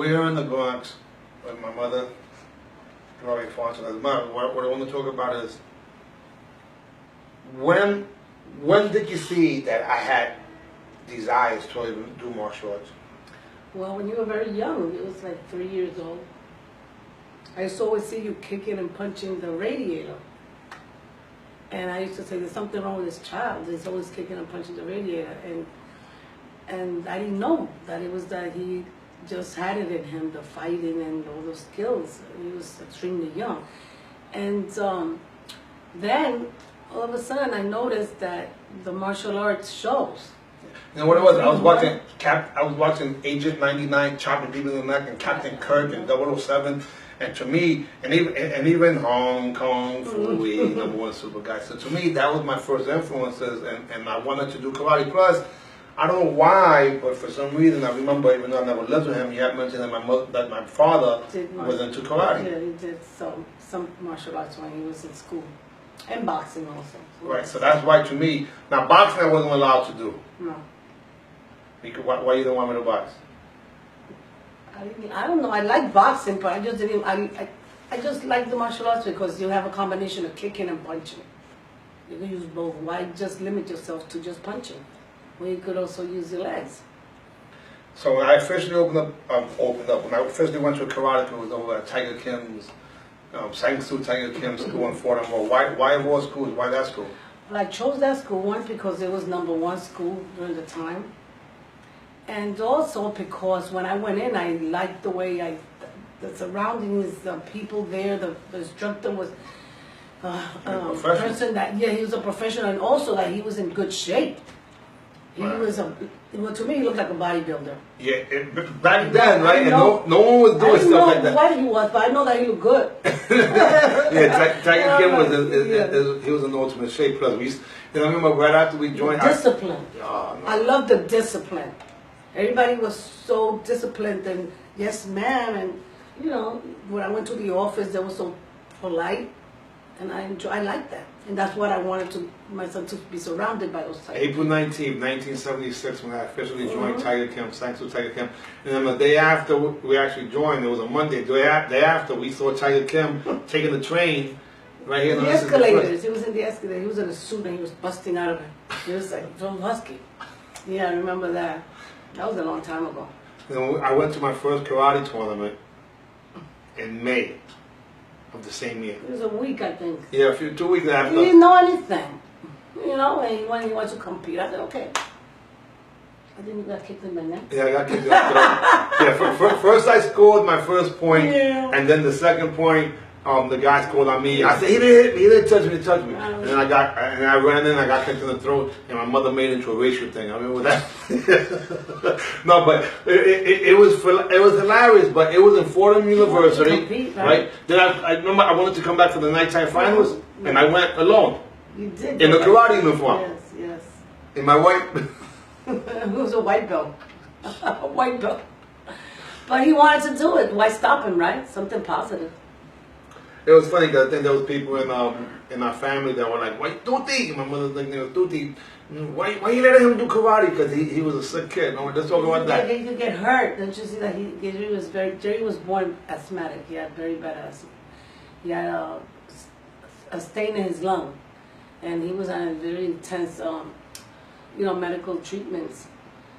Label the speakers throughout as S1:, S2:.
S1: We're here in the Bronx with my mother, Gloria Fontanez. What I want to talk about is when did you see that I had desires to even do martial arts?
S2: Well, when you were very young, it was like 3 years old. I used to always see you kicking and punching the radiator. And I used to say, there's something wrong with this child. He's always kicking and punching the radiator. And I didn't know that it was that he just had it in him, the fighting and all those skills. He was extremely young. And then, all of a sudden, I noticed that the martial arts shows.
S1: You know what it was? I was watching Agent 99, chopping people in the neck, and Captain Kirk and 007. And to me, and even Hong Kong Fooey, number one super guy. So to me, that was my first influences, and I wanted to do karate. Plus, I don't know why, but for some reason, I remember, even though I never lived with him, he had mentioned that my father was into karate.
S2: Yeah, he did some martial arts when he was in school. And boxing also.
S1: Right, so that's why to me, now boxing I wasn't allowed to do.
S2: No.
S1: Because why you didn't want me to box?
S2: I don't know. I like boxing, but I just didn't. I just like the martial arts because you have a combination of kicking and punching. You can use both. Why just limit yourself to just punching when you could also use your legs?
S1: So when I officially opened up, when I officially went to a karate school, it was over at Tiger Kim's, Sang-Soo Tiger Kim's school in Fordham. Why of all schools? Why that school?
S2: Well, I chose that school, one, because it was #1 school during the time. And also because when I went in, I liked the way the surroundings, the people there, the instructor was a person that, he was a professional, and also that he was in good shape. He was well, to me, he looked like a bodybuilder.
S1: Yeah, back then, right? And no one was doing stuff like that.
S2: I don't know what he was, but I know that he looked good.
S1: Yeah, Tiger Kim was he was in ultimate shape. Plus, I remember right after we joined.
S2: Discipline.
S1: No.
S2: I love the discipline. Everybody was so disciplined and yes, ma'am. And when I went to the office, they were so polite, and I liked that, and that's what I wanted my son to be surrounded by those types.
S1: April 19th, 1976, when I officially joined Tiger Kim, Sang-Soo Tiger Kim, and then the day after we actually joined, it was a Monday. The day after, we saw Tiger Kim taking the train right here.
S2: The escalators. He was in the escalator. He was in a suit and he was busting out of it. He was like so husky. Yeah, I remember that. That was a long time ago.
S1: I went to my first karate tournament in May of the same year.
S2: It was a week, I think.
S1: Yeah, 2 weeks after.
S2: He didn't know anything. And when he went to compete, I said, okay. I think you got kicked in the neck. Yeah, I got kicked in the
S1: neck. First I scored my first point, and then the second point, the guy scored on me. I said, he didn't hit me, he didn't touch me. And then I ran in, I got kicked in the throat, and my mother made it into a racial thing. I remember that. No, but it was hilarious, but it was in Fordham University,
S2: compete,
S1: right? Then I remember I wanted to come back for the nighttime finals, and I went alone.
S2: You did.
S1: In the karate uniform.
S2: Yes.
S1: In my white...
S2: It was a white belt. A white belt. But he wanted to do it. Why stop him, right? Something positive.
S1: It was funny because I think there was people in our family that were like, "Why Tuti?" My mother's nickname was Tuti. Why you letting him do karate? Because he was a sick kid. No, let's talk about that.
S2: He could get hurt. Don't you see that Jerry was born asthmatic. He had very bad asthma. He had a stain in his lung, and he was on very intense, medical treatments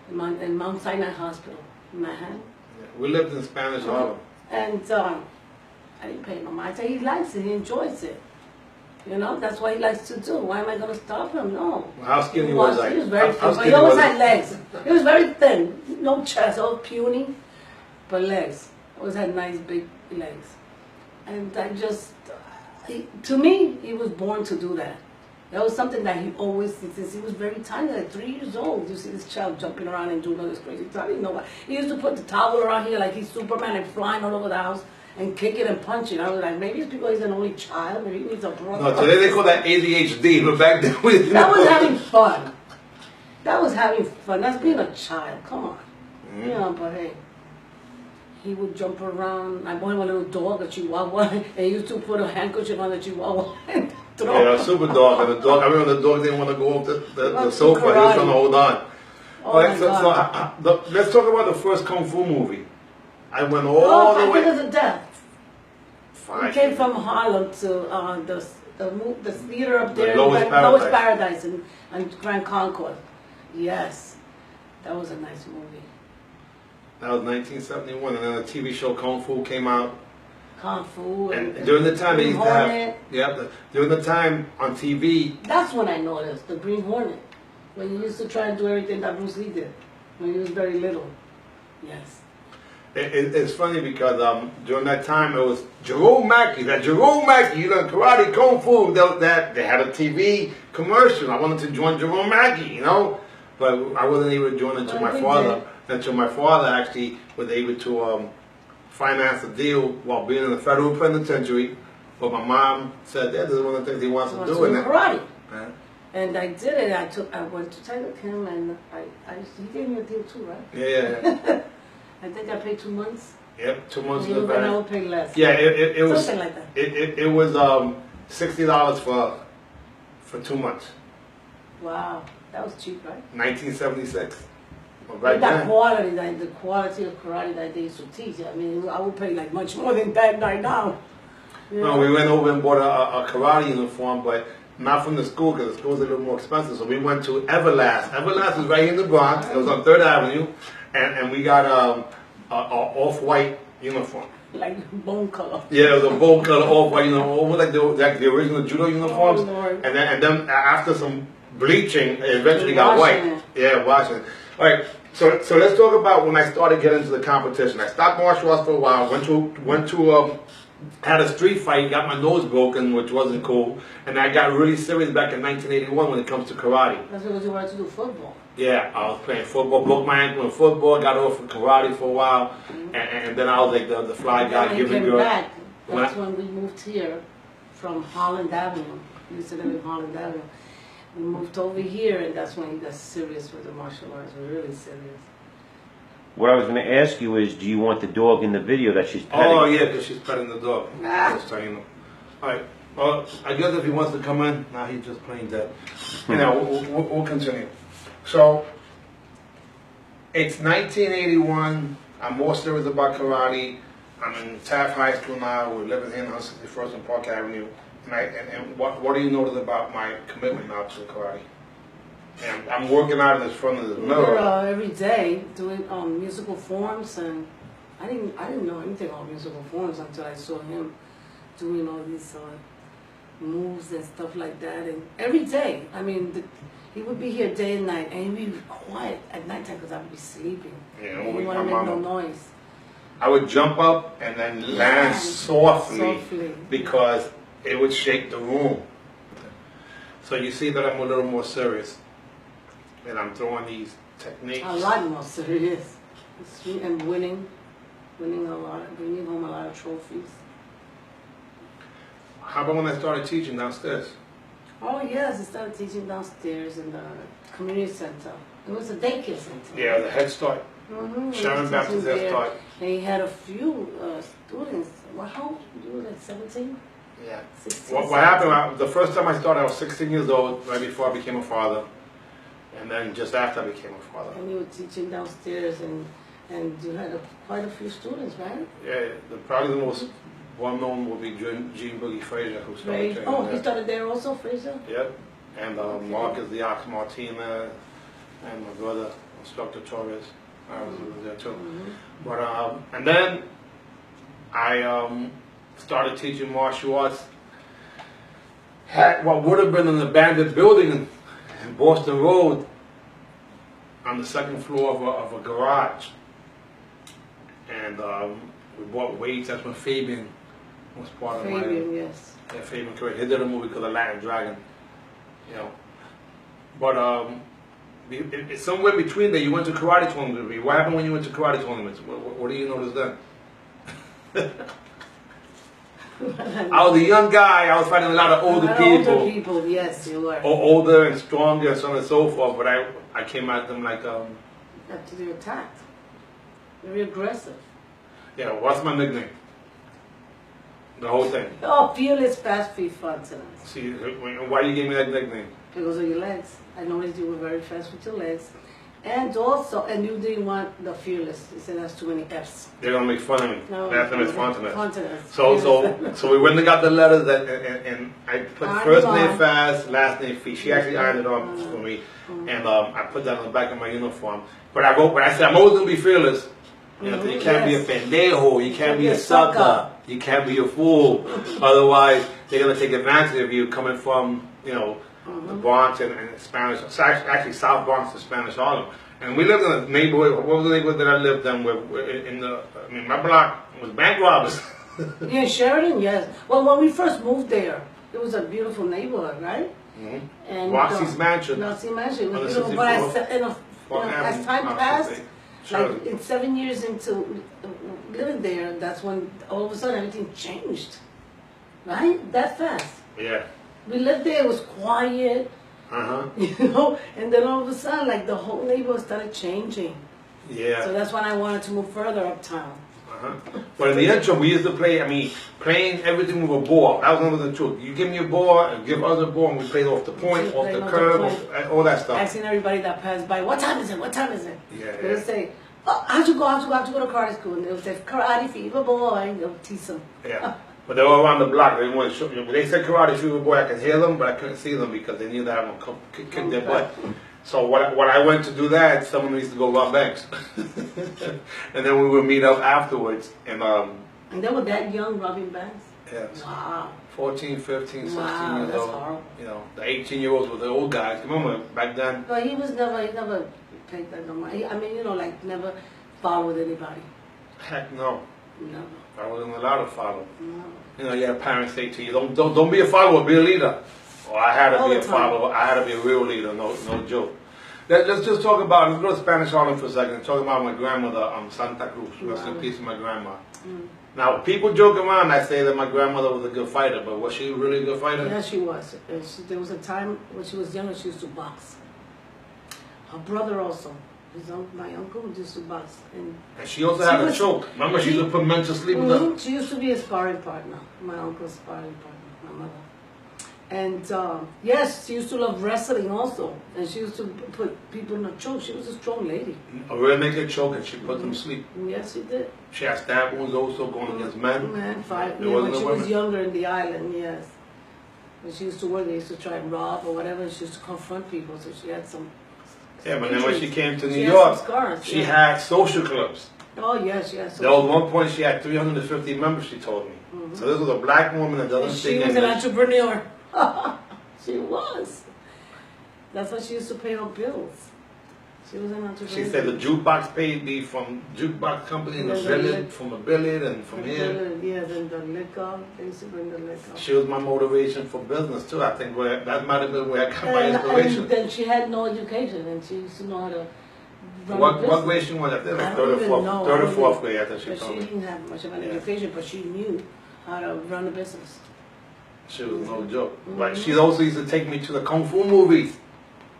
S2: in Mount Sinai Hospital in Manhattan.
S1: Yeah, we lived in Spanish Harlem.
S2: And I didn't pay no mind. I said he likes it, he enjoys it. That's what he likes to do. Why am I going to stop him? No.
S1: How skinny was I?
S2: He was very thin, but he always had legs. He was very thin. No chest, all puny, but legs. Always had nice big legs. And to me, he was born to do that. That was something that he always, since he was very tiny, like 3 years old, you see this child jumping around and doing all this crazy stuff. I didn't know why. He used to put the towel around here like he's Superman and flying all over the house and kicking and punching. I was like, maybe it's because he's an only child. Maybe he needs a brother.
S1: No, today they call that ADHD, but back then we didn't.
S2: That was having fun. That was having fun. That's being a child. Come on. But hey, he would jump around. I bought him a little dog, a chihuahua, and he used to put a handkerchief on the chihuahua and throw.
S1: Yeah, a super dog. And the dog, I remember the dog didn't want to go off the sofa. He was trying to hold on.
S2: Oh, right, so
S1: let's talk about the first Kung Fu movie. I went all the way.
S2: Because of death. We
S1: 5
S2: came
S1: feet.
S2: from Harlem to the theater up there,
S1: Lowest
S2: Lowest
S1: Paradise.
S2: Paradise in Grand Concourse. Yes, that was a nice movie.
S1: That was 1971, and then the TV show Kung Fu came out.
S2: Kung Fu
S1: And during the time they
S2: Green
S1: used to have,
S2: Hornet.
S1: during the time on TV,
S2: That's when I noticed the Green Hornet. When he used to try and do everything that Bruce Lee did when he was very little. Yes.
S1: it's funny because during that time it was Jerome Mackey, you know, karate, kung fu, they had a TV commercial. I wanted to join Jerome Mackey, you know, but I wasn't able to join until my father actually was able to finance a deal while being in the federal penitentiary. But my mom said that this is one of the things he wants to do.
S2: Karate.
S1: Huh?
S2: And I did it. I went to Tiger Kim, and he gave me a deal too, right?
S1: Yeah.
S2: I think I paid 2 months.
S1: Yep, 2 months in
S2: And I
S1: advance.
S2: would pay less.
S1: Yeah, it was
S2: something like that.
S1: It was $60 for 2 months.
S2: Wow, that was cheap, right?
S1: 1976. Well, right
S2: And that
S1: then.
S2: quality, the quality of karate that they used to teach. I mean, I would pay like much more than that right now. You
S1: No,
S2: know?
S1: we went over and bought a karate uniform, but not from the school because the school's a little more expensive. So we went to Everlast. Everlast is right in the Bronx. It was on 3rd Avenue, and we got a off-white uniform.
S2: Like bone color.
S1: Yeah, it was a bold color off-white uniform, almost like the original judo uniforms.
S2: Oh, Lord.
S1: And then after some bleaching, it eventually got white.
S2: Washing it.
S1: Yeah, washing it. All right. So let's talk about when I started getting into the competition. I stopped martial arts for a while. Went to had a street fight, got my nose broken, which wasn't cool, and I got really serious back in 1981 when it comes to karate.
S2: That's because you wanted to do football.
S1: Yeah, I was playing football, broke my ankle in football, got off of karate for a while, and then I was like the fly guy,
S2: When I
S1: giving
S2: came
S1: girl.
S2: back, that's when we moved here from Holland Avenue. We used to live in Holland Avenue. We moved over here, and that's when he got serious with the martial arts, really serious.
S3: What I was going to ask you is, do you want the dog in the video that she's petting?
S1: Oh yeah, because she's petting the dog. Just so you know. All right. Well, I guess if he wants to come in, now he's just playing dead. You know, we'll continue. So it's 1981. I'm more serious about karate. I'm in Taft High School now. We're living here on 161st and Park Avenue. And what do you notice about my commitment now to karate? And I'm working out in front of the mirror.
S2: Every day doing musical forms, and I didn't know anything about musical forms until I saw him doing all these moves and stuff like that. And every day, I mean, he would be here day and night, and he'd be quiet at nighttime because I would be sleeping.
S1: Yeah,
S2: and he wouldn't make no noise.
S1: I would jump up and then land softly because it would shake the room. So you see that I'm a little more serious. And I'm throwing these techniques.
S2: A lot more serious. And winning a lot, bringing home a lot of trophies.
S1: How about when I started teaching downstairs?
S2: Oh yes, I started teaching downstairs in the community center. It was a daycare center.
S1: Yeah, the Head Start.
S2: Mm-hmm.
S1: Sharon Baptist Head Start.
S2: And he had a few students. Well, how old were you? Like 17?
S1: Yeah.
S2: 16.
S1: What happened, the first time I started, I was 16 years old, right before I became a father. And then just after I became a father.
S2: And you were teaching downstairs, and you had quite a few students, right?
S1: Yeah, probably the most well-known would be Gene Boogie Frazier, who started training
S2: Oh,
S1: there.
S2: he started there also, Frazier?
S1: Yep. And Marcus the Ox Martinez, and my brother, Instructor Torres. I was there too.
S2: Mm-hmm.
S1: But and then I started teaching martial arts at what would have been an abandoned building in Boston Road on the second floor of a garage. And we bought weights. That's when Fabian was part of my...
S2: Fabian, yes.
S1: Yeah, Fabian, correct. He did a movie called The Latin Dragon. You know. But it's somewhere between there. You went to karate tournaments. What happened when you went to karate tournaments? What do you notice then? I was a young guy. I was fighting a lot of older people.
S2: Older people, yes, you were.
S1: Older and stronger and so on and so forth. But I came at them like...
S2: After they attacked. Very aggressive.
S1: Yeah, what's my nickname? The whole thing.
S2: Oh, Fearless Fast Feet Fontanez.
S1: See, why you gave me that nickname?
S2: Because of your legs. I noticed you were very fast with your legs. And also, and you didn't want the Fearless. You said that's too many F's.
S1: They're gonna make fun of me.
S2: No,
S1: Last name is Fontanez.
S2: Fontanez.
S1: So we went and got the letters and I put
S2: Ironed
S1: first
S2: it
S1: name
S2: on.
S1: fast, last name Fee. She actually ironed it on for me, and I put that on the back of my uniform. But I said I'm always gonna be fearless. You know, you can't be a pendejo. You can't be a sucker. You can't be a fool. Otherwise, they're gonna take advantage of you coming from the Bronx and Spanish. Actually, South Bronx to Spanish Harlem. And we lived in a neighborhood. What was the neighborhood that I lived in? My block was bank robbers.
S2: Yeah, Sheridan, yes. Well, when we first moved there, it was a beautiful neighborhood, right?
S1: Mm-hmm.
S2: And
S1: Roxy's Mansion.
S2: Roxy's Mansion. It
S1: On
S2: was
S1: the
S2: beautiful. But
S1: 64th
S2: as time
S1: Avenue.
S2: passed,
S1: Sure.
S2: like in 7 years into living there, that's when all of a sudden everything changed. Right? That fast.
S1: Yeah.
S2: We lived there, it was quiet, and then all of a sudden, like the whole neighborhood started changing.
S1: Yeah.
S2: So that's when I wanted to move further uptown.
S1: But in the interim, we used to play, playing everything with a ball. That was never the truth. You give me a ball and give us a ball, and we played off the point, off the curb, all that stuff.
S2: Asking everybody that passed by, what time is it? What time is it?
S1: Yeah,
S2: They would say, oh, I have to go to karate school. And they would say, karate fever boy, and they'll tease them.
S1: Yeah. But they were around the block. They wanted to show, when they said karate fever boy, I could hear them, but I couldn't see them because they knew that I would kick their butt. So when I went to do that, someone used to go rob banks. And then we would meet up afterwards. And
S2: they were that young robbing banks?
S1: Yes.
S2: Wow.
S1: 14, 15, 16 years
S2: that's
S1: old.
S2: horrible.
S1: The 18-year-olds were the old guys. Remember, back then?
S2: But he never paid that no money. Never followed anybody.
S1: Heck no.
S2: No.
S1: I wasn't allowed to follow.
S2: No.
S1: You have parents say to you, don't be a follower, be a leader. Well, I had to
S2: All
S1: be a
S2: the time.
S1: follower. I had to be a real leader. No joke. Let's just talk about. Let's go to Spanish Harlem for a second and talk about my grandmother, Santa Cruz. Rest in peace, my grandma. Now, people joke around. I say that my grandmother was a good fighter, but was she really a good fighter?
S2: Yeah, she was. There was a time when she was younger, she used to box. Her brother also. My uncle used to box. And
S1: she also had a choke. Remember, she used to put men to sleep with her.
S2: She used to be a sparring partner. My uncle's sparring partner, my mother. And yes, she used to love wrestling also. And she used to put people in a choke. She was a strong lady.
S1: A real naked choke, and she put them to sleep.
S2: Yes, she did.
S1: She had stab wounds also going against men.
S2: When she was younger in the island, yes. When she used to work, they used to try and rob or whatever. She used to confront people, so she had some.
S1: Yeah, but then when she came to New
S2: She had
S1: York,
S2: some scars,
S1: she
S2: yeah.
S1: had social clubs.
S2: Oh yes, yes.
S1: There was one point she had 350 members, she told me. So this was a black woman that doesn't
S2: She
S1: speak
S2: was an
S1: English.
S2: entrepreneur. She was. That's how she used to pay her bills. She was an entrepreneur.
S1: She said the jukebox paid me from jukebox company in the village, from a billet and from here.
S2: Yes, and the liquor. They used to bring the liquor.
S1: She was my motivation for business too. I think that might have been where I got my inspiration.
S2: And then she had no education, and she used to know how to run a
S1: What
S2: business.
S1: grade she went? I think like
S2: I don't even know.
S1: third or fourth grade. I think she
S2: But
S1: told
S2: she
S1: me.
S2: didn't have much of an education, but she knew how to run a business.
S1: She was no joke. But she also used to take me to the kung fu movies.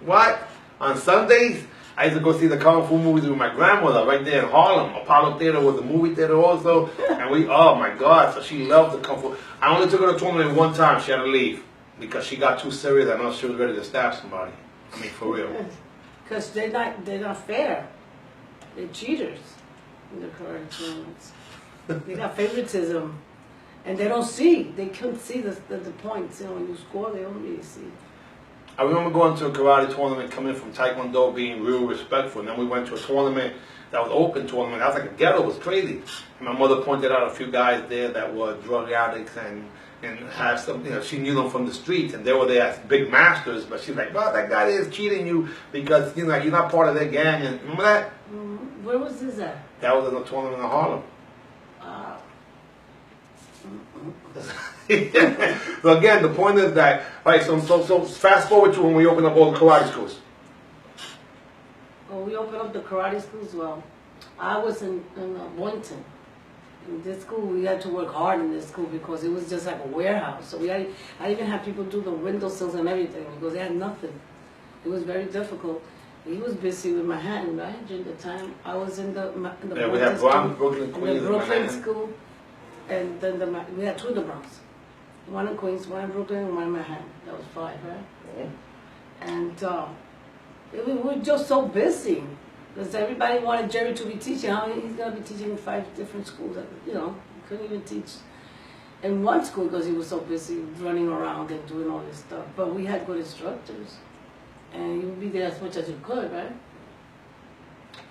S1: What? On Sundays, I used to go see the kung fu movies with my grandmother right there in Harlem. Apollo Theater was a movie theater also. And oh my God, so she loved the kung fu. I only took her to a tournament one time. She had to leave because she got too serious. I know she was ready to stab somebody. I mean, for real.
S2: Because they're not fair. They're cheaters in the current tournaments. They got favoritism. And they don't see. They couldn't see the points. When you score, they don't really see.
S1: I remember going to a karate tournament, coming from Taekwondo, being real respectful. And then we went to a tournament that was open tournament. I was like, a ghetto, it was crazy. And my mother pointed out a few guys there that were drug addicts and had some, she knew them from the streets. And they were there as big masters. But she's like, well, that guy is cheating you because, you're not part of their gang. And remember that?
S2: Where was this at?
S1: That was in a tournament in Harlem. So again, the point is that, right, so fast forward to when we opened up all the karate schools.
S2: Oh, we opened up the karate schools. Well, I was in Boynton. In this school, we had to work hard in this school because it was just like a warehouse. So I even had people do the windowsills and everything because they had nothing. It was very difficult. He was busy with Manhattan, right? During the time I was in the
S1: Yeah, we had Bronx, Brooklyn,
S2: in
S1: Queens,
S2: the Brooklyn
S1: Manhattan.
S2: school, and then we had two in the Bronx. One in Queens, one in Brooklyn, and one in Manhattan. That was 5, right?
S1: Mm-hmm.
S2: And We were just so busy because everybody wanted Jerry to be teaching. How he's gonna be teaching in 5 different schools? You know, he couldn't even teach in one school because he was so busy running around and doing all this stuff. But we had good instructors, and you would be there as much as you could, right?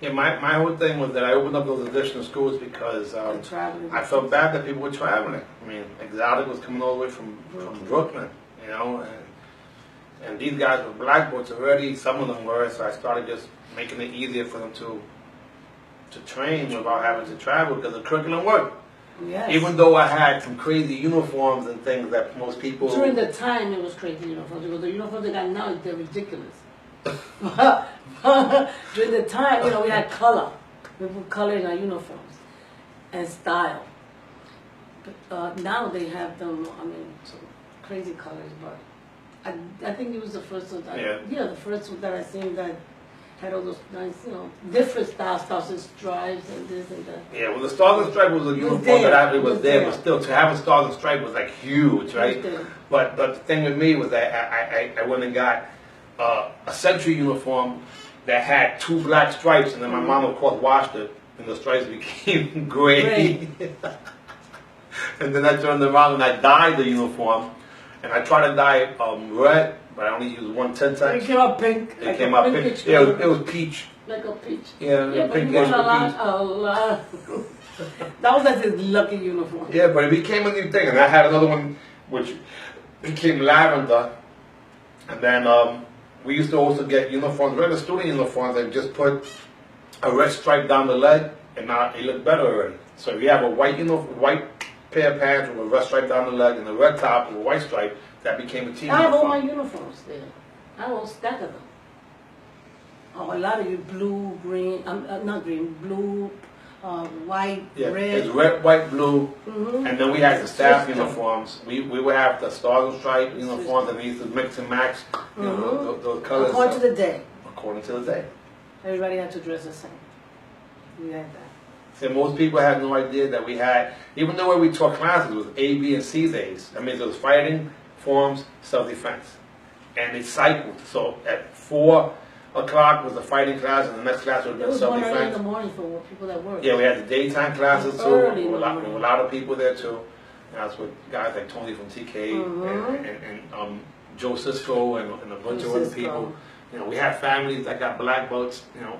S1: Yeah, my whole thing was that I opened up those additional schools because I felt bad that people were traveling. I mean, Exotic was coming all the way from Brooklyn, you know, and these guys were black belts already. Some of them were, so I started just making it easier for them to train without having to travel because the curriculum worked.
S2: Yes.
S1: Even though I had some crazy uniforms and things that most people...
S2: During the time, it was crazy uniforms. Because the uniforms they got now, they're ridiculous. During the time, you know, we had color. We put color in our uniforms and style. But now they have them, I mean, some crazy colors. But I think it was the first one that, the first one that I seen that had all those nice, you know, different stars and stripes and this and that.
S1: Yeah, well, the Stars and Stripes was a uniform that actually was there, but still, to have a Stars and Stripes was like huge, right? But the thing with me was that I went and got a Century uniform that had 2 black stripes, and then my mom, of course, washed it, and the stripes became gray. And then I turned around and I dyed the uniform, and I tried to dye red, but I only used 1 10-tex.
S2: It came out pink.
S1: It came out pink. Yeah, it was peach.
S2: Like a peach.
S1: Yeah,
S2: but
S1: pink
S2: you
S1: and
S2: got
S1: peach.
S2: a lot. That was like his lucky uniform.
S1: Yeah, but it became a new thing, and I had another one which became lavender, and then we used to also get uniforms, regular student uniforms, and just put a red stripe down the leg, and now it looked better already. So if you have a white white pair of pants with a red stripe down the leg and a red top with a white stripe, that became a team
S2: I have all
S1: uniform.
S2: my uniforms there. I have a stack of them. Oh, a lot of you blue, green, not green, blue, white, red.
S1: It's red, white, blue, and then we had the staff uniforms. We would have the Stars and Stripes uniforms, and we used to mix and match, you know, those colors.
S2: According to the day.
S1: According to the day.
S2: Everybody had to dress the same. We had that.
S1: So most people had no idea that we had, even though we taught classes, it was A, B, and C days. That means it was fighting, forms, self-defense. And it cycled. So at 4 o'clock was the fighting class, and the next class would have been self-defense.
S2: It was 1 early in the morning for people that work.
S1: Yeah, we had the daytime classes too.
S2: Early
S1: There were a lot of people there too. And that's with guys like Tony from TK and Joe Cisco and a bunch of other people. You know, we had families that got black belts. You know,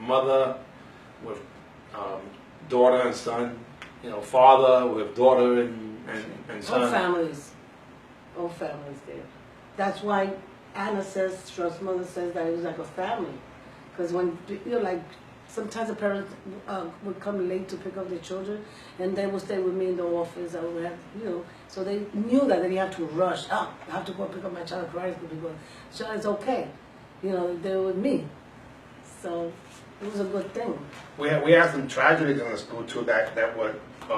S1: mother with daughter and son. You know, father with daughter and son.
S2: All families there. That's why Anna says, Trust's mother says that it was like a family. Because when, you know, like, sometimes the parents would come late to pick up their children, and they would stay with me in the office. I would have, you know, so they knew that they have to rush. I have to go pick up my child. Christ, so it's okay. You know, they were with me. So it was a good thing.
S1: We had some tragedies in the school too that were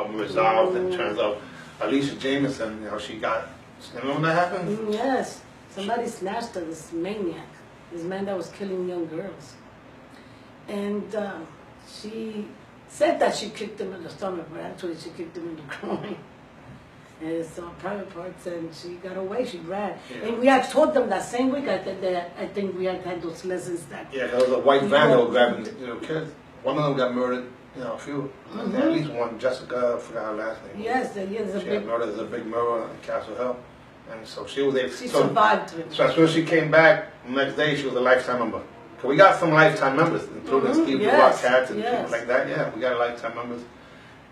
S1: resolved in terms of Alicia Jameson. You know, she got. Remember when that happened?
S2: Yes. Somebody snatched her, this maniac, this man that was killing young girls. And she said that she kicked him in the stomach, but actually she kicked him in the groin. And it's private parts, and she got away, she ran. Yeah. And we had taught them that same week, I think we had those lessons that...
S1: Yeah, there was a white van that was grabbing, you know, kids. One of them got murdered, you know, a few. At least one, Jessica, I forgot her last name.
S2: Yes, there's a
S1: she got murdered, there's a big murder in Castle Hill. And so she was able to...
S2: She survived it.
S1: So as soon as she came back, the next day she was a lifetime member. So we got some lifetime members, including Steve Dubois Cats and people like that. Yeah, we got lifetime members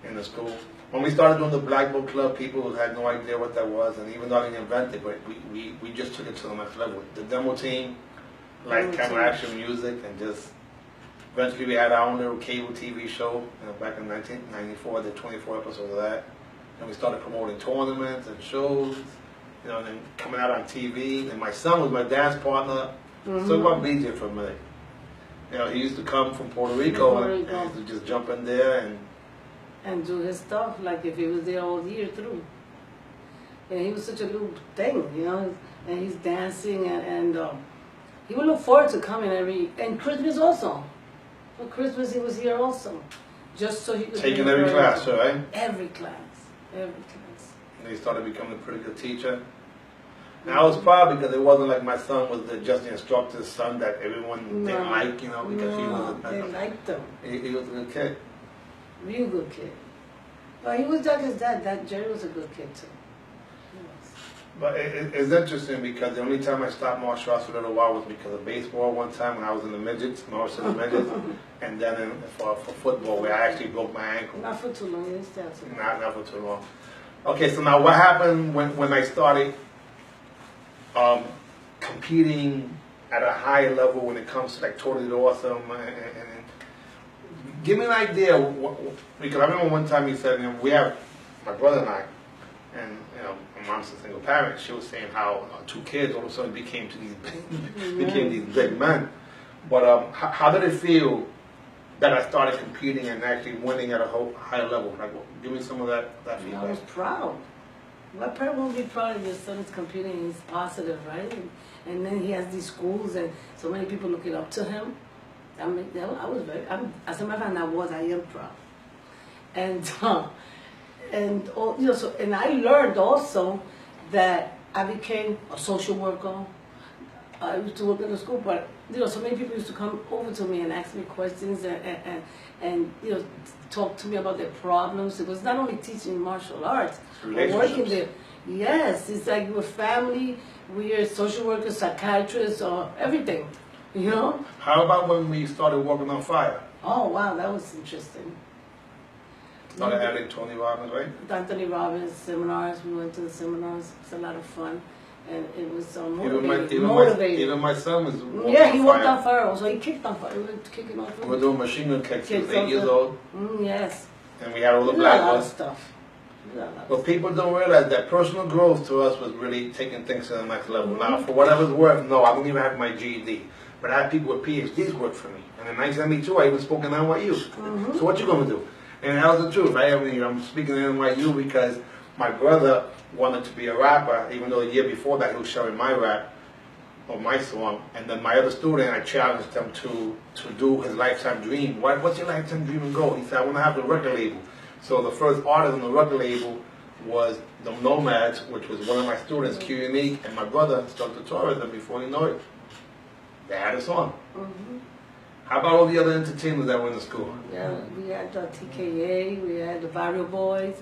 S1: in the school. When we started doing the Black Book Club, people had no idea what that was, and even though I didn't invent it, but we just took it to the next level. The demo team, like camera action music, and just eventually we had our own little cable TV show. You know, back in 1994, did 24 episodes of that, and we started promoting tournaments and shows. You know, and then coming out on TV. And my son was my dance partner. So about BJ for a minute. You know, he used to come from Puerto Rico, and he used to just jump in there
S2: and do his stuff, like if he was there all year through. And he was such a little thing, you know, and he's dancing, and he would look forward to coming and Christmas also. For Christmas he was here also, just so he could...
S1: Taking every class, right?
S2: Every class, every class.
S1: And he started becoming a pretty good teacher. And I was proud because it wasn't like my son was just the instructor's son that everyone didn't like, you know, because he was
S2: they liked him.
S1: He was a good kid.
S2: Real good kid. But he was like his dad. That Jerry was a good kid too.
S1: But it's interesting because the only time I stopped martial arts for a little while was because of baseball one time when I was in the midgets, martial in the midgets, and then for football where I actually broke my ankle.
S2: Not for too long, you didn't stay out too long.
S1: Not for too long. Okay, so now what happened when I started competing at a higher level when it comes to like Totally Awesome? And give me an idea, because I remember one time you said, you know, we have, my brother and I, and you know, my mom's a single parent. She was saying how 2 kids all of a sudden became these big men. But how did it feel that I started competing and actually winning at a higher level? Like, give me some of that feedback.
S2: I was proud. What parent won't be proud if your son is competing and he's positive, right? And then he has these schools and so many people looking up to him. I mean, I was as a matter of fact, I am proud. And you know, so, and I learned also that I became a social worker. I used to work in the school, but you know, so many people used to come over to me and ask me questions and you know, talk to me about their problems. It was not only teaching martial arts, but working there. Yes, it's like we're family, we're social workers, psychiatrists, or everything. You know.
S1: How about when we started working on fire?
S2: Oh wow, that was interesting.
S1: Started adding Tony Robbins, right?
S2: Anthony Robbins seminars. We went to the seminars. It's a lot of fun, and it was motivating.
S1: Even my son was.
S2: Yeah, he walked on fire. Also, he kicked on fire. We were kicking on fire.
S1: We were doing machine gun kicks. He was 8 years old.
S2: Yes.
S1: And we had all the black ones.
S2: Stuff.
S1: But people don't realize that personal growth to us was really taking things to the next level. Now, for whatever it's worth, no, I don't even have my GED. But I had people with PhDs work for me. And in 1972, I even spoke in NYU. So what you going to do? And that was the truth. I'm speaking in NYU because my brother wanted to be a rapper, even though the year before that he was showing my rap or my song. And then my other student, I challenged him to do his lifetime dream. What's your lifetime dream and goal? He said, I want to have a record label. So the first artist on the record label was the Nomads, which was one of my students, Q Unique, and my brother started tourism before he knew it. They had a song. How about all the other entertainers that went to school?
S2: Yeah, we had TKA, we had the Barrio Boys,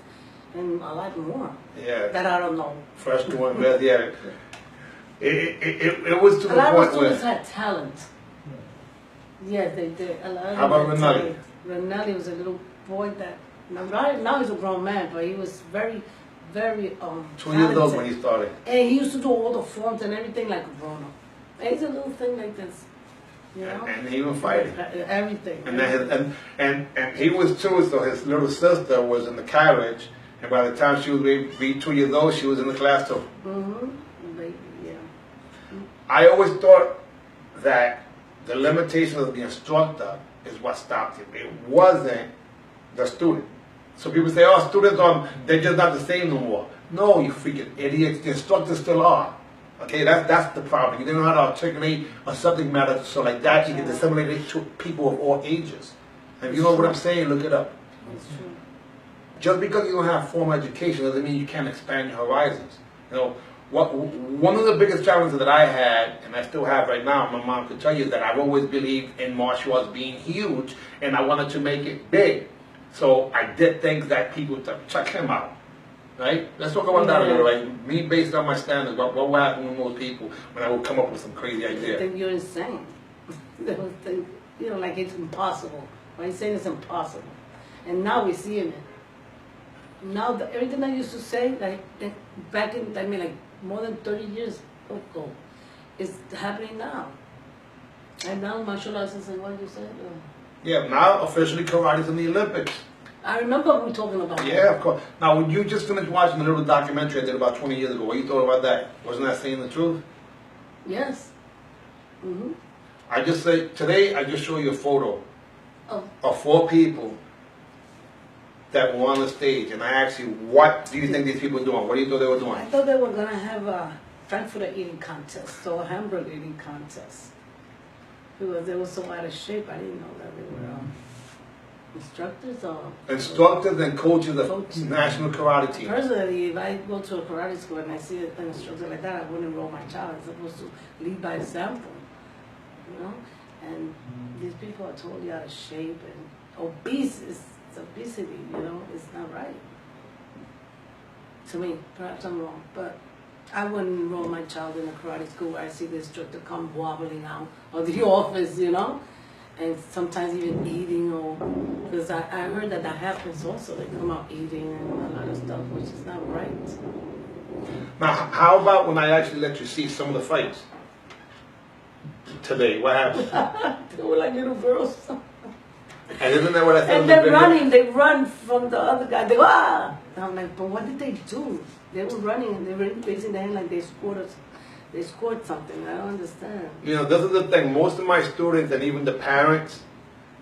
S2: and a lot more.
S1: Yeah.
S2: That I don't know.
S1: Fresh one, yeah. It was to the point where...
S2: A lot of students had talent. Yes, they did.
S1: How about Rinaldi?
S2: Rinaldi was a little boy that... Now he's a grown man, but he was very, very
S1: 2 years old when he started.
S2: And he used to do all the forms and everything like a grown-up. And he's a little thing like this. You know?
S1: And he was fighting.
S2: Everything.
S1: And he was too, so his little sister was in the carriage, and by the time she was maybe 2 years old, she was in the class too.
S2: Yeah.
S1: I always thought that the limitation of the instructor is what stopped him. It wasn't the student. So people say, oh, students they're just not the same no more. No, you freaking idiots, the instructors still are. Okay, that's the problem. You don't know how to articulate a subject matter so like that you can disseminate it to people of all ages. And if you know what I'm saying, look it up.
S2: That's true.
S1: Just because you don't have formal education doesn't mean you can't expand your horizons. You know, one of the biggest challenges that I had, and I still have right now, my mom could tell you, that I've always believed in martial arts being huge, and I wanted to make it big. So I did things that people would check him out. Right? Let's talk about that a little, right? Me, based on my standards, what will happen with most people when I will come up with some crazy idea?
S2: They think you're insane. They would think, you know, like it's impossible. Right? He's saying it's impossible. And now we see it. Now, everything I used to say, like back in, I mean, like more than 30 years ago, is happening now. And now martial arts is what you said?
S1: Yeah, now officially karate's in the Olympics.
S2: I remember we talking about that.
S1: Yeah, of course. Now, when you just finished watching the little documentary I did about 20 years ago, what you thought about that? Wasn't that saying the truth?
S2: Yes.
S1: I just say, today I just show you a photo of 4 people that were on the stage, and I asked you, what do you think these people were doing? What do you thought they were doing?
S2: I thought they were going to have a Frankfurter eating contest or a hamburger eating contest. Because they were so out of shape, I didn't know that they were... Instructors or
S1: Instructors and coaches of
S2: Coaches.
S1: national karate teams.
S2: Personally, if I go to a karate school and I see an instructor like that, I wouldn't enroll my child. I'm supposed to lead by example, you know. And these people are totally out of shape and obese. It's obesity, you know. It's not right. To me, perhaps I'm wrong, but I wouldn't enroll my child in a karate school where I see the instructor come wobbling out of the office, you know, and sometimes even eating, or because I heard that happens also. They come out eating and a lot of stuff, which is not right.
S1: Now, how about when I actually let you see some of the fights today? What happened?
S2: They were like little girls.
S1: And isn't that what I said?
S2: And
S1: in the
S2: they're
S1: video?
S2: running, they run from the other guy. They go, ah! And I'm like, but what did they do? They were running and they were raising their hand like they scored something. I don't understand.
S1: You know, this is the thing. Most of my students and even the parents,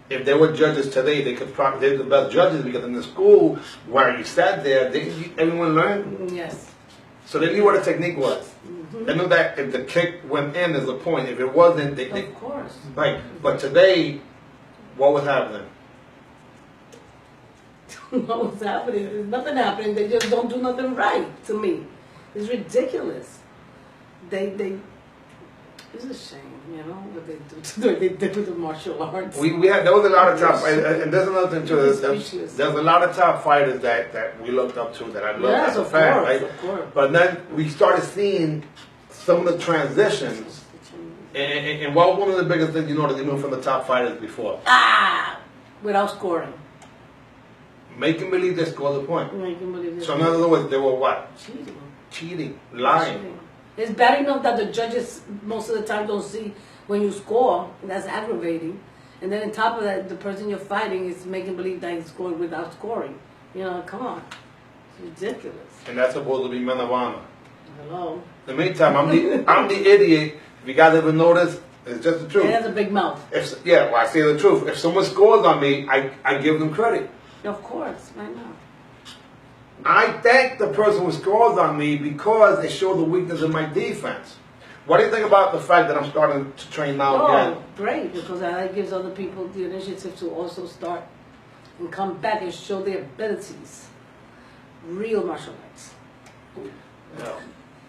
S1: if they were judges today, they're the best judges, because in the school where you sat there, everyone learned.
S2: Yes.
S1: So they knew what the technique was. They knew that if the kick went in, there's a point. If it wasn't, they
S2: Of course.
S1: right. But today, what was happening?
S2: What was happening? There's nothing happening. They just don't do nothing right to me. It's ridiculous. It's a shame, you know, what they do to the martial arts.
S1: There was a lot of top fighters, and there's another thing too.
S2: It's
S1: There's
S2: speechless.
S1: a lot of top fighters that we looked up to, that I love
S2: Yes,
S1: as a
S2: of
S1: fan,
S2: course,
S1: right?
S2: of course.
S1: But then we started seeing some of the transitions, and what was one of the biggest things you noticed even from the top fighters before?
S2: Without scoring.
S1: Making believe they scored the point.
S2: Making believe
S1: So in other words, they were what?
S2: cheating.
S1: Cheating, lying.
S2: Cheating. It's bad enough that the judges most of the time don't see when you score, and that's aggravating. And then on top of that, the person you're fighting is making believe that he scored without scoring. You know, come on. It's ridiculous.
S1: And that's supposed to be men of honor.
S2: Hello.
S1: In the meantime, I'm the idiot. If you guys ever notice, it's just the truth.
S2: He has a big mouth.
S1: I say the truth. If someone scores on me, I give them credit.
S2: Of course, I know.
S1: I thank the person who scores on me because it showed the weakness in my defense. What do you think about the fact that I'm starting to train now again?
S2: Oh, great, because that gives other people the initiative to also start and come back and show their abilities. Real martial arts.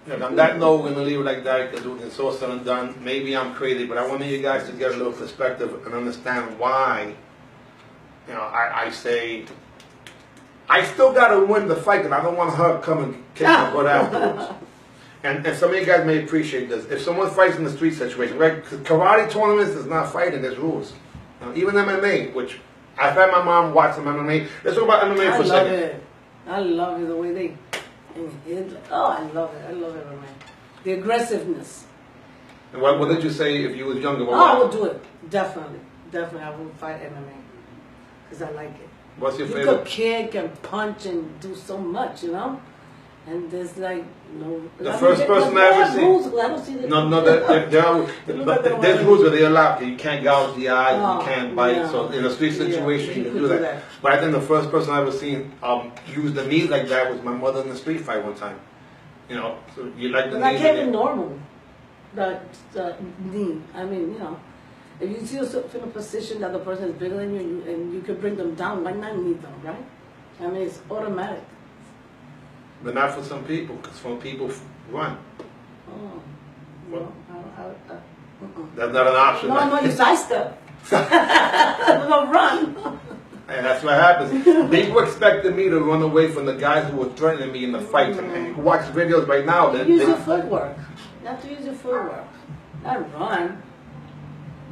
S1: And on that note, we're going to leave it like that because it's all said and done. Maybe I'm crazy, but I want you guys to get a little perspective and understand why, I say, I still got to win the fight, and I don't want her to come and kick my butt afterwards. And some of you guys may appreciate this. If someone fights in the street situation, right? Karate tournaments is not fighting, there's rules. Even MMA, which I've had my mom watch some MMA. Let's talk about MMA for a second.
S2: I love it, the way they... I love it. I love MMA. The aggressiveness.
S1: And what did you say if you was younger?
S2: I would do it. Definitely. Definitely, I would fight MMA. Because I like it.
S1: What's your
S2: You
S1: favorite?
S2: could kick and punch and do so much, And there's like no.
S1: The first person I ever seen.
S2: Rules, I don't see the
S1: there's rules where they allow you can't gouge the eyes, you can't bite.
S2: yeah.
S1: So in a street situation, you can
S2: could
S1: do that. But I think the first person I ever seen use the knee like that was my mother in the street fight one time. So you like the
S2: But I
S1: knees.
S2: can't be normal. The knee. I mean, if you see yourself in a position that the person is bigger than you and you could bring them down, why not knee them, right? I mean, it's automatic.
S1: But not for some people, because some people run.
S2: Oh, no,
S1: That's not an option.
S2: No, you sidestep. No, run.
S1: And that's what happens. People expected me to run away from the guys who were threatening me in the fight. And you can watch videos right now.
S2: Use your footwork. You have to use your footwork. Not run.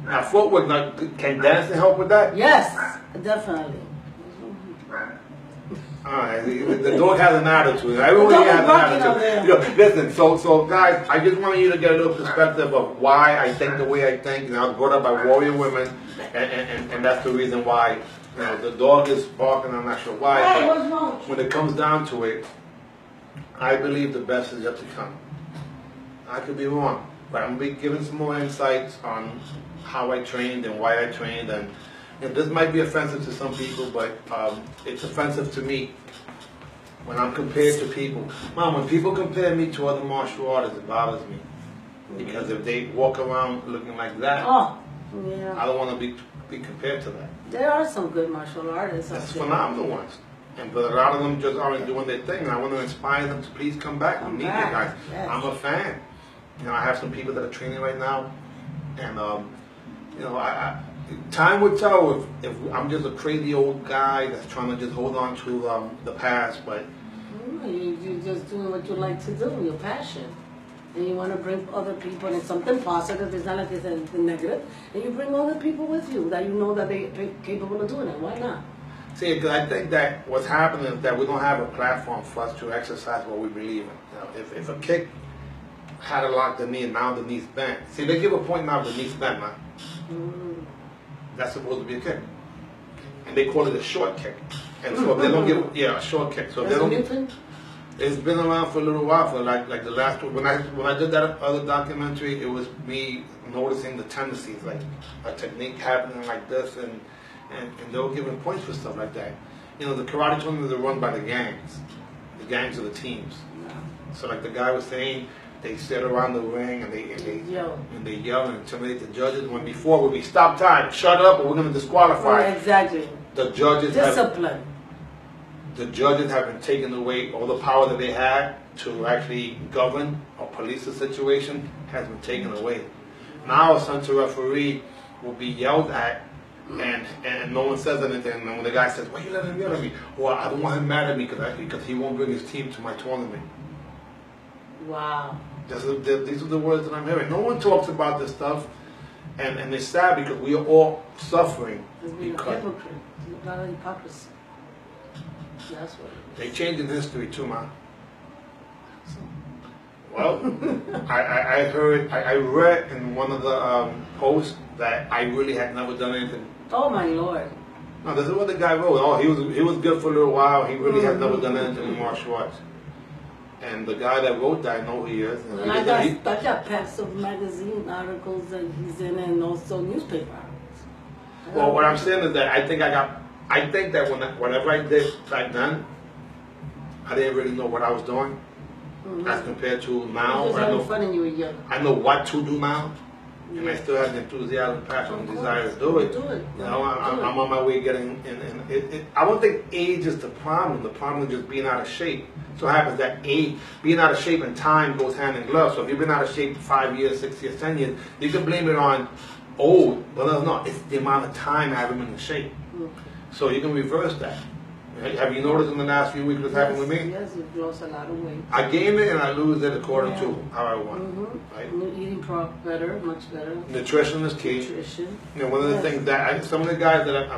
S1: Now, footwork, can dancing help with that?
S2: Yes, definitely.
S1: Alright, the dog has an attitude. Everyone here has an attitude. Listen, so guys, I just want you to get a little perspective of why I think the way I think. I was brought up by warrior women, and that's the reason why. The dog is barking. I'm not sure why.
S2: Hey,
S1: but
S2: what's wrong?
S1: when it comes down to it, I believe the best is yet to come. I could be wrong, but I'm going to be giving some more insights on how I trained and why I trained, and this might be offensive to some people, but it's offensive to me when I'm compared to people. Mom, when people compare me to other martial artists, it bothers me. Because if they walk around looking like that,
S2: Oh, yeah.
S1: I don't want to be be compared to that.
S2: There are some good martial artists.
S1: That's
S2: out there.
S1: phenomenal ones. But a lot of them just aren't doing their thing. And I want to inspire them to please come back and meet you guys.
S2: Yes.
S1: I'm a fan. I have some people that are training right now, and time will tell if I'm just a crazy old guy that's trying to just hold on to the past. But
S2: you're just doing what you like to do, your passion. And you want to bring other people in something positive. It's not like it's anything negative. And you bring other people with you that you know that they're capable of doing it. Why not?
S1: See, because I think that what's happening is that we don't have a platform for us to exercise what we believe in. If a kick had a lock the knee and now the knee's bent. See, they give a point now the knee's bent now. That's supposed to be a kick. And they call it a short kick. And so if they don't give a short kick. So if they don't, it's been around for a little while. For like the last when I did that other documentary, it was me noticing the tendencies, like a technique happening like this, and they were giving points for stuff like that. The karate tournaments are run by the gangs. The gangs are the teams. So like the guy was saying, they sit around the ring and they yell and intimidate the judges. When before would be stop time, shut up, or we're going to disqualify.
S2: Yeah, exactly.
S1: The judges
S2: discipline.
S1: The judges have been taking away all the power that they had to actually govern or police the situation has been taken away. Now a center referee will be yelled at and no one says anything. And when the guy says, "Why you letting him yell at me?" Well, I don't want him mad at me because he won't bring his team to my tournament.
S2: Wow.
S1: These are the words that I'm hearing. No one talks about this stuff, and it's sad because we are all suffering.
S2: It's being a hypocrite. It's a lot of hypocrisy. That's what it is.
S1: They changed in history too, man. Well, I read in one of the posts that I really had never done anything.
S2: Oh my Lord.
S1: No, this is what the guy wrote. Oh, he was good for a little while. He really had never done anything in martial arts. And the guy that wrote that, I know who he is.
S2: And I got packs of magazine articles that he's in, and also newspaper articles.
S1: Well, what I'm saying is that I think that whatever I did back then, I didn't really know what I was doing as compared to now.
S2: You was having fun and you were young.
S1: I know what to do now, and I still have the enthusiasm, passion, and desire to do it. I'm on my way getting in. I don't think age is the problem. The problem is just being out of shape. So it happens that being out of shape and time goes hand in glove. So if you've been out of shape for 5 years, 6 years, 10 years, you can blame it on old. But no, it's the amount of time I haven't been in shape. So you can reverse that. Have you noticed in the last few weeks what's happened with me?
S2: Yes, you've lost a lot of weight.
S1: I gain it and I lose it according to how I want. Right?
S2: Eating better, much better.
S1: Nutrition is key. One of the things that some of the guys that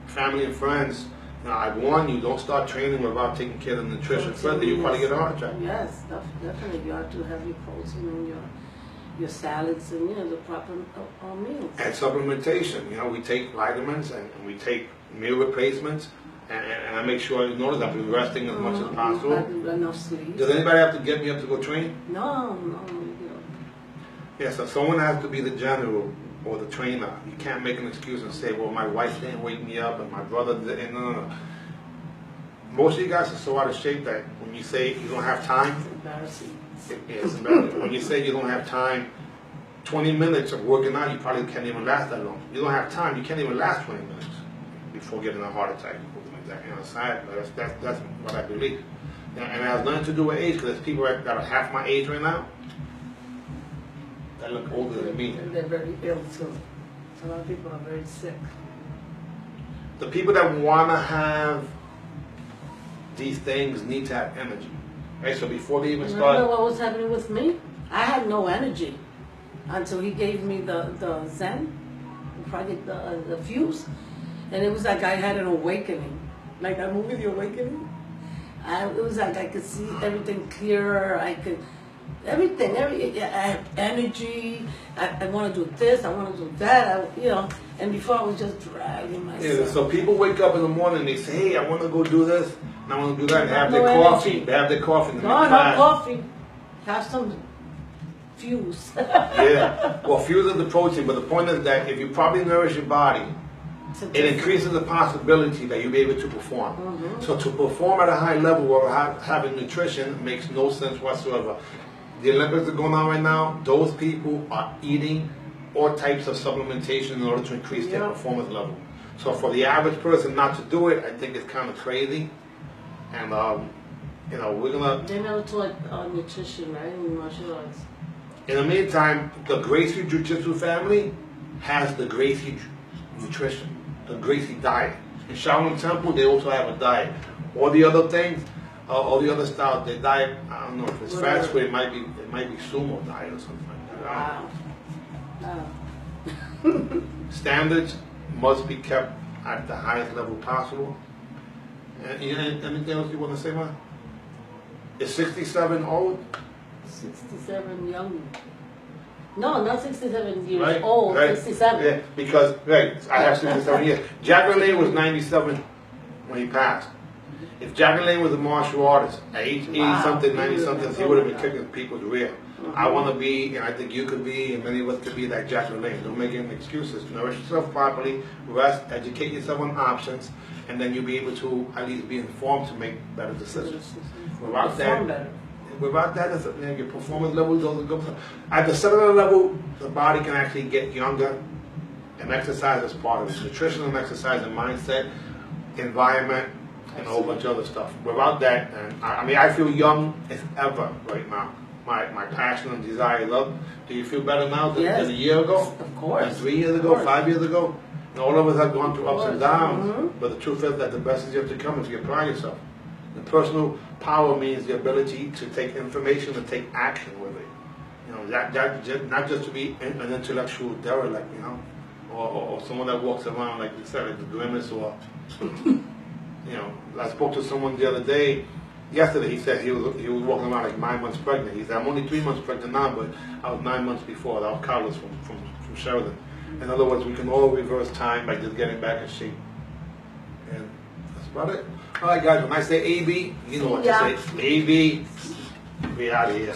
S1: family and friends, I warn you, don't start training without taking care of the nutrition. Further, you probably get a heart attack.
S2: Yes, definitely. You have to have your protein and your salads and the proper meals.
S1: And supplementation. We take vitamins and we take meal replacements. And I make sure I notice I've been resting as much as possible.
S2: Enough sleep.
S1: Does anybody have to get me up to go train?
S2: No.
S1: Yeah, so someone has to be the general or the trainer. You can't make an excuse and say, well, my wife didn't wake me up and my brother didn't. No. Most of you guys are so out of shape that when you say you don't have time,
S2: it's embarrassing.
S1: It's embarrassing. When you say you don't have time, 20 minutes of working out, you probably can't even last that long. You don't have time, you can't even last 20 minutes before getting a heart attack. It's sad, but that's what I believe. And it has nothing to do with age, because there's people that are half my age right now that look older than me.
S2: And they're very ill too. A lot of people are very sick.
S1: The people that want to have these things need to have energy. Right? So before they even start...
S2: Remember what was happening with me? I had no energy until he gave me the Zen, the project, the fuse. And it was like I had an awakening. Like that movie, The Awakening. It was like I could see everything clearer. I could, everything. I had energy. I want to do this. I want to do that. And before I was just dragging myself.
S1: Yeah, so people wake up in the morning and they say, hey, I want to go do this, and I want to do that. And they have their coffee. They have their coffee.
S2: No, not coffee. Have some fuse.
S1: Yeah. Well, fuse is the protein, but the point is that if you properly nourish your body, it increases the possibility that you'll be able to perform. So to perform at a high level while having nutrition makes no sense whatsoever. The Olympics are going on right now. Those people are eating all types of supplementation in order to increase their
S2: Yeah.
S1: performance level. So for the average person not to do it, I think it's kind of crazy. And you know, we're gonna.
S2: They never taught nutrition, right, in martial arts.
S1: In the meantime, the Gracie Jiu-Jitsu family has the Gracie nutrition, the Gracie diet. In Shaolin Temple, they also have a diet. All the other things, all the other styles, their diet, I don't know if it's fast food, it might be sumo diet or something like that.
S2: Wow. Wow.
S1: Standards must be kept at the highest level possible. And anything else you want to say, man? Is 67 old?
S2: 67 young. No, not 67 years
S1: Right,
S2: old,
S1: right.
S2: 67.
S1: Yeah, because, right, I have 67 years. Jack Lane was 97 when he passed. If Jack Lane was a martial artist, at age 80 something, 90 something, he would have been kicking people's rear. I want to be, and I think you could be, and many of us could be like Jack Lane. Don't make any excuses. Nourish yourself properly, rest, educate yourself on options, and then you'll be able to at least be informed to make better decisions. Without that, your performance level doesn't go. At the cellular level, the body can actually get younger, and exercise is part of it. Nutrition and exercise and mindset, environment, and a whole bunch of other stuff. Without that, and I feel young as ever right now. My passion and desire, love. Do you feel better now than a year ago?
S2: Of course.
S1: And 3 years ago, 5 years ago? And all of us have gone through ups and downs.
S2: Mm-hmm.
S1: But the truth is that the best is yet to come if you apply yourself. The personal power means the ability to take information and take action with it. You know, that not just to be an intellectual derelict, you know, or someone that walks around like you said, like the grimace, or you know. I spoke to someone the other day. Yesterday, he said he was walking around like 9 months pregnant. He said, I'm only 3 months pregnant now, but I was 9 months before. I was Carlos from Sheridan. In other words, we can all reverse time by just getting back in shape. And that's about it. All right, guys, when I say AB, you know what to say. AB, we out of here.